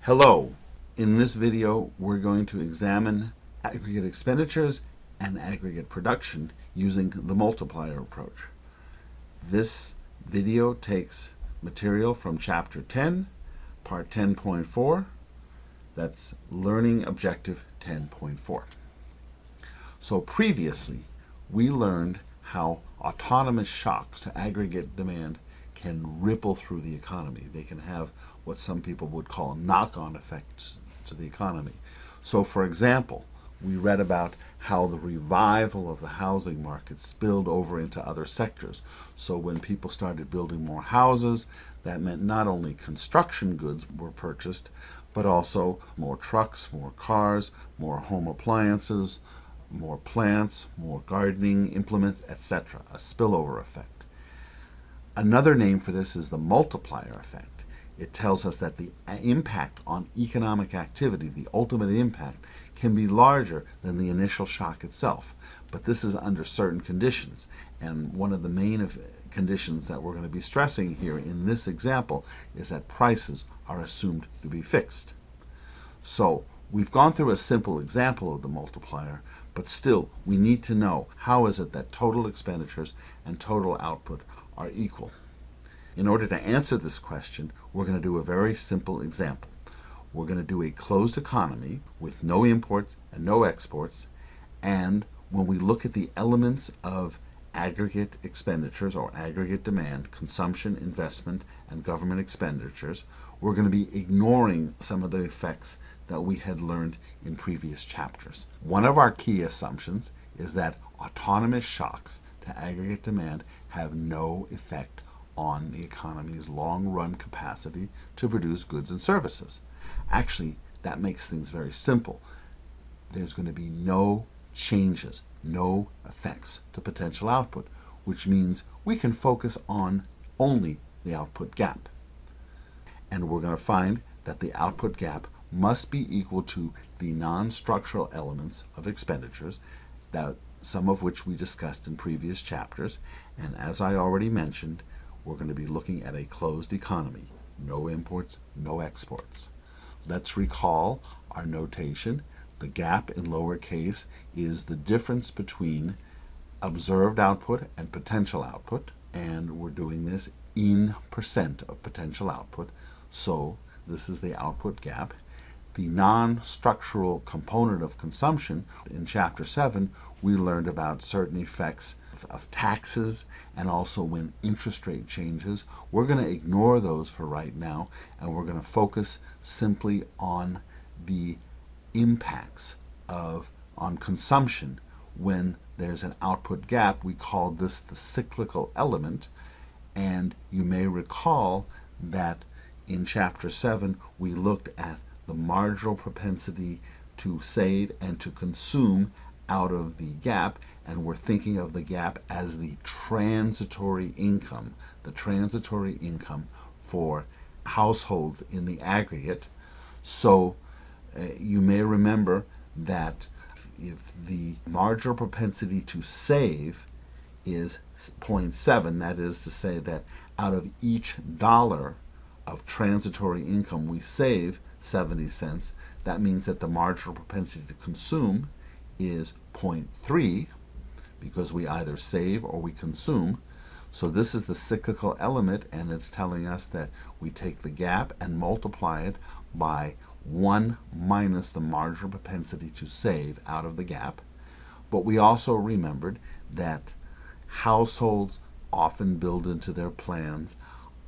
Hello. In this video, we're going to examine aggregate expenditures and aggregate production using the multiplier approach. This video takes material from Chapter 10, Part 10.4. That's Learning Objective 10.4. So previously, we learned how autonomous shocks to aggregate demand can ripple through the economy. They can have what some people would call knock-on effects to the economy. So, for example, we read about how the revival of the housing market spilled over into other sectors. So when people started building more houses, that meant not only construction goods were purchased, but also more trucks, more cars, more home appliances, more plants, more gardening implements, etc. A spillover effect. Another name for this is the multiplier effect. It tells us that the impact on economic activity, the ultimate impact, can be larger than the initial shock itself. But this is under certain conditions. And one of the main conditions that we're going to be stressing here in this example is that prices are assumed to be fixed. So we've gone through a simple example of the multiplier, but still we need to know how is it that total expenditures and total output are equal. In order to answer this question, we're going to do a very simple example. We're going to do a closed economy with no imports and no exports, and when we look at the elements of aggregate expenditures or aggregate demand, consumption, investment, and government expenditures, we're going to be ignoring some of the effects that we had learned in previous chapters. One of our key assumptions is that autonomous shocks to aggregate demand have no effect on the economy's long-run capacity to produce goods and services. Actually, that makes things very simple. There's going to be no changes, no effects to potential output, which means we can focus on only the output gap. And we're going to find that the output gap must be equal to the non-structural elements of expenditures, that some of which we discussed in previous chapters. And as I already mentioned, we're going to be looking at a closed economy. No imports, no exports. Let's recall our notation. The gap in lowercase is the difference between observed output and potential output, and we're doing this in percent of potential output. So this is the output gap. The non-structural component of consumption, in Chapter 7, we learned about certain effects of taxes and also when interest rate changes. We're going to ignore those for right now, and we're going to focus simply on the impacts on consumption when there's an output gap. We call this the cyclical element, and you may recall that in Chapter 7 we looked at the marginal propensity to save and to consume out of the gap, and we're thinking of the gap as the transitory income for households in the aggregate. So you may remember that if the marginal propensity to save is 0.7, that is to say that out of each dollar of transitory income we save 70 cents. That means that the marginal propensity to consume is 0.3 because we either save or we consume. So this is the cyclical element, and it's telling us that we take the gap and multiply it by 1 minus the marginal propensity to save out of the gap. But we also remembered that households often build into their plans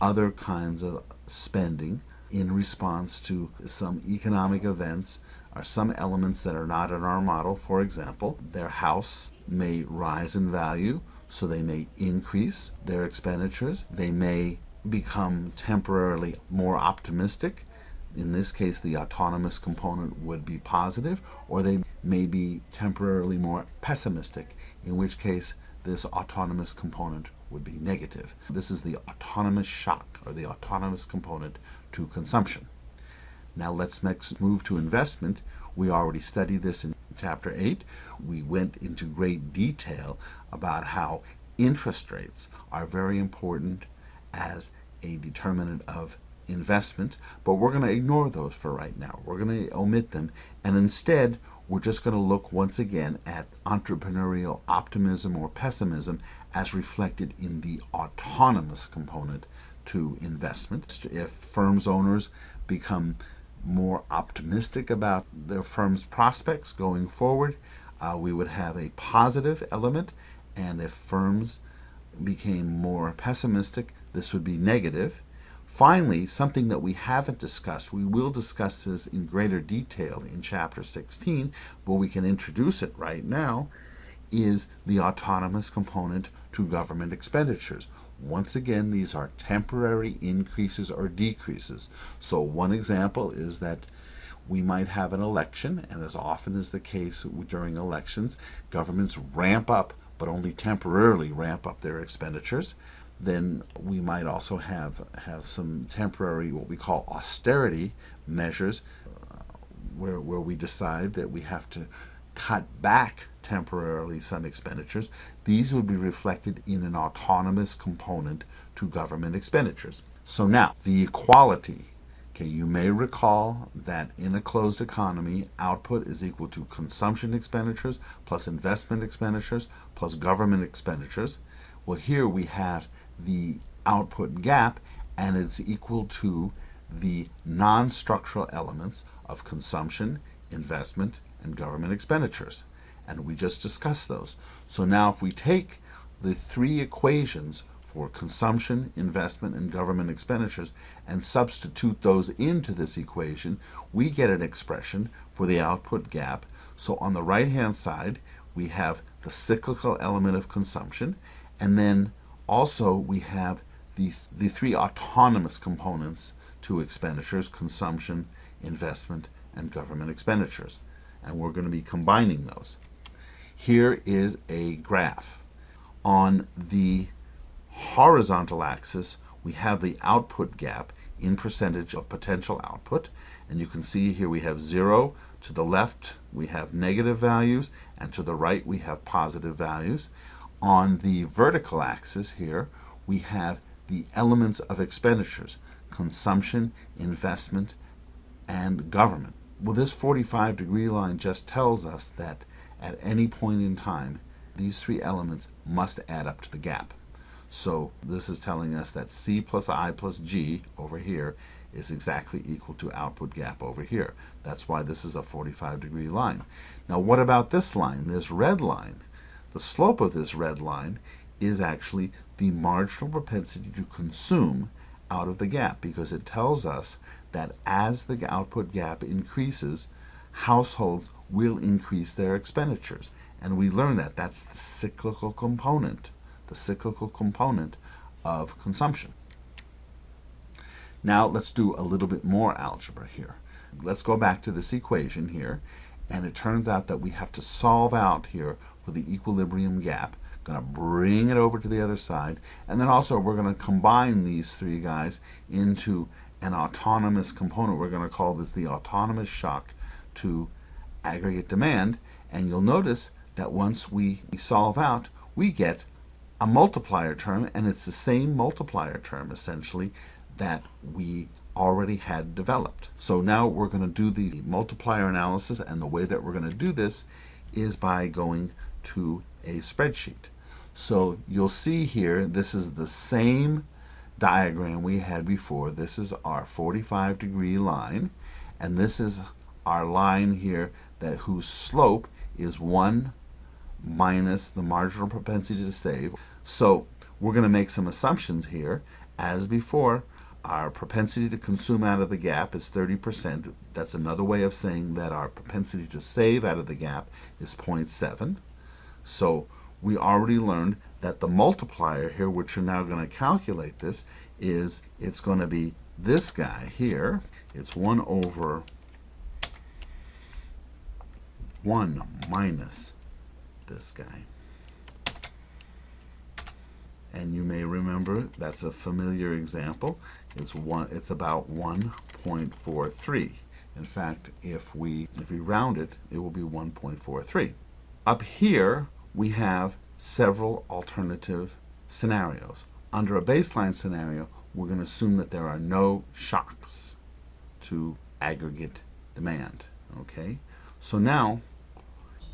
other kinds of spending in response to some economic events or some elements that are not in our model. For example, their house may rise in value, so they may increase their expenditures. They may become temporarily more optimistic. In this case, the autonomous component would be positive, or they may be temporarily more pessimistic, in which case this autonomous component would be negative. This is the autonomous shock, or the autonomous component to consumption. Now let's next move to investment. We already studied this in Chapter 8. We went into great detail about how interest rates are very important as a determinant of investment, but we're going to ignore those for right now. We're going to omit them, and instead we're just going to look once again at entrepreneurial optimism or pessimism as reflected in the autonomous component to investment. If firms owners become more optimistic about their firm's prospects going forward, we would have a positive element, and if firms became more pessimistic, this would be negative. Finally, something that we haven't discussed, we will discuss this in greater detail in Chapter 16, but we can introduce it right now, is the autonomous component to government expenditures. Once again, these are temporary increases or decreases. So one example is that we might have an election, and as often is the case during elections, governments ramp up, but only temporarily ramp up their expenditures. Then we might also have some temporary, what we call austerity measures, where we decide that we have to cut back temporarily some expenditures. These would be reflected in an autonomous component to government expenditures. So now, the equality. Okay, you may recall that in a closed economy, output is equal to consumption expenditures plus investment expenditures plus government expenditures. Well, here we have the output gap, and it's equal to the non-structural elements of consumption, investment, and government expenditures. And we just discussed those. So now if we take the three equations for consumption, investment, and government expenditures and substitute those into this equation, we get an expression for the output gap. So on the right-hand side, we have the cyclical element of consumption, and then also we have the three autonomous components to expenditures: consumption, investment, and government expenditures. And we're going to be combining those. Here is a graph. On the horizontal axis, we have the output gap in percentage of potential output, and you can see here we have 0. To the left we have negative values, and to the right we have positive values. On the vertical axis here we have the elements of expenditures: consumption, investment, and government. Well, this 45-degree line just tells us that at any point in time these three elements must add up to the gap. So this is telling us that C plus I plus G over here is exactly equal to output gap over here. That's why this is a 45-degree line. Now what about this line, this red line? The slope of this red line is actually the marginal propensity to consume out of the gap, because it tells us that as the output gap increases, households will increase their expenditures. And we learn that that's the cyclical component of consumption. Now let's do a little bit more algebra here. Let's go back to this equation here, and it turns out that we have to solve out here for the equilibrium gap. Going to bring it over to the other side, and then also we're going to combine these three guys into an autonomous component. We're going to call this the autonomous shock to aggregate demand, and you'll notice that once we solve out, we get a multiplier term, and it's the same multiplier term essentially that we already had developed. So now we're going to do the multiplier analysis, and the way that we're going to do this is by going to a spreadsheet. So you'll see here, this is the same diagram we had before. This is our 45-degree line, and this is our line here that whose slope is 1 minus the marginal propensity to save. So we're going to make some assumptions here. As before, our propensity to consume out of the gap is 30%. That's another way of saying that our propensity to save out of the gap is 0.7. So we already learned that the multiplier here, which we're now going to calculate this, is it's going to be this guy here. It's 1 over 1 minus this guy. And you may remember that's a familiar example. It's about 1.43. In fact, if we round it, it will be 1.43. Up here we have several alternative scenarios. under a baseline scenario, we're going to assume that there are no shocks to aggregate demand. Okay, so now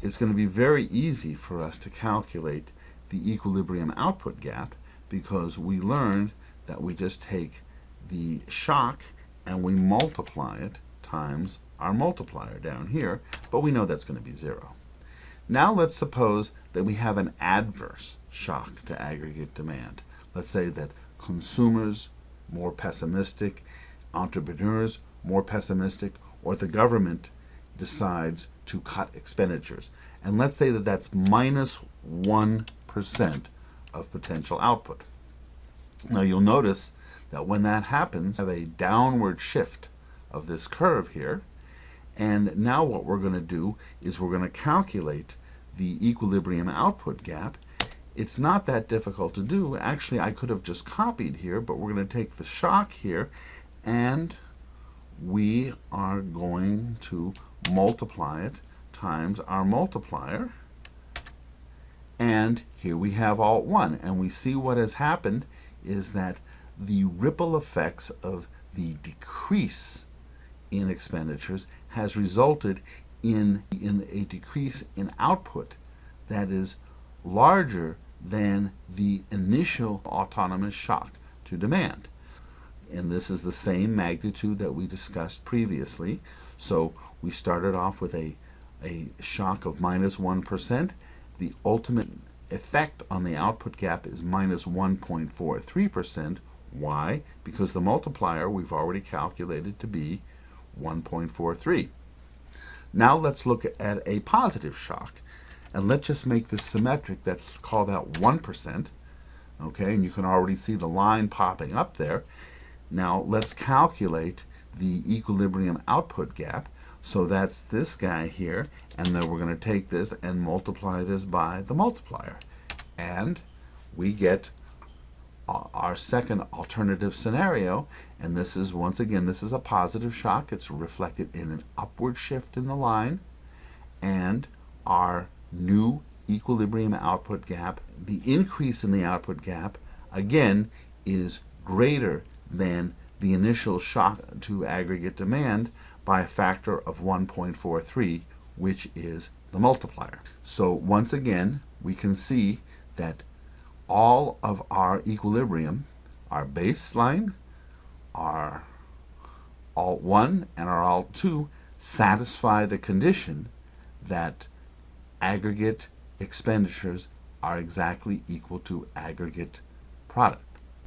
it's going to be very easy for us to calculate the equilibrium output gap, because we learned that we just take the shock and we multiply it times our multiplier down here, but we know that's going to be 0. Now let's suppose that we have an adverse shock to aggregate demand. Let's say that consumers more pessimistic, entrepreneurs more pessimistic, or the government decides to cut expenditures. And let's say that that's minus 1% of potential output. Now you'll notice that when that happens, we have a downward shift of this curve here. And now what we're going to do is we're going to calculate the equilibrium output gap. It's not that difficult to do. Actually, I could have just copied here, but we're going to take the shock here, and we are going to multiply it times our multiplier. And here we have alt 1. And we see what has happened is that the ripple effects of the decrease in expenditures has resulted in a decrease in output that is larger than the initial autonomous shock to demand. And this is the same magnitude that we discussed previously. So we started off with a shock of minus 1%. The ultimate effect on the output gap is minus 1.43%. Why? Because the multiplier we've already calculated to be 1.43. Now let's look at a positive shock, and let's just make this symmetric. Let's call that 1%. Okay, and you can already see the line popping up there. Now let's calculate the equilibrium output gap. So that's this guy here, and then we're going to take this and multiply this by the multiplier, and we get our second alternative scenario. And this is, once again, this is a positive shock. It's reflected in an upward shift in the line, and our new equilibrium output gap, the increase in the output gap, again, is greater than the initial shock to aggregate demand by a factor of 1.43, which is the multiplier. So once again, we can see that all of our equilibrium, our baseline, our alt 1, and our alt 2 satisfy the condition that aggregate expenditures are exactly equal to aggregate product.